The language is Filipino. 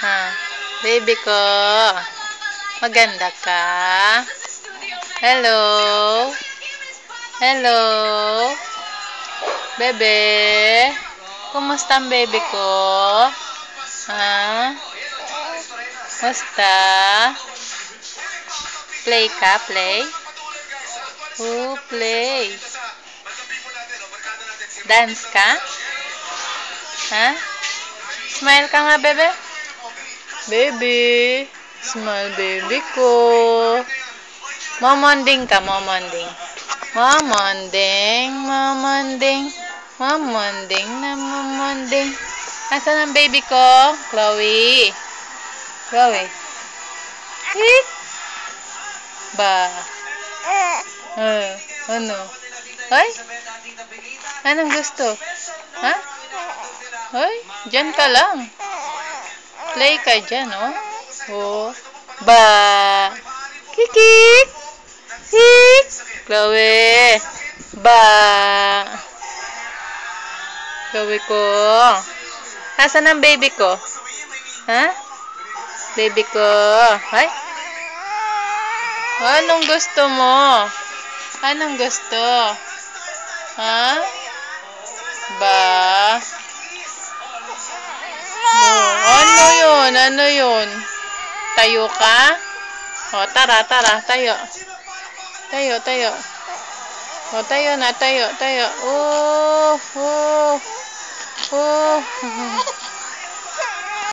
Ha? Baby ko. Maganda ka? Hello? Hello? Bebe? Kumusta ang baby ko? Ha? Kumusta? Play ka? Play? Play. Dance ka? Ha? Smile ka nga, bebe? Baby. Smile, baby ko. Momonding ka, momonding. Momonding, momonding. Momonding na momonding. Asan ang baby ko? Chloe. Chloe. Hik. Ba. Ano? Ay? Anong gusto? Ha? Ay, dyan ka lang. Play ka dyan, oh. Oh. Ba. Kikik. Hik. Chloe. Ba. Chloe ko. Asan ang baby ko? Ha? Baby ko. Ay? Anong gusto mo? Anong gusto? Ha? Ba? Ano yun? Ano yun? Tayo ka? O, tara, tayo. Tayo. O, tayo na, tayo. Oh.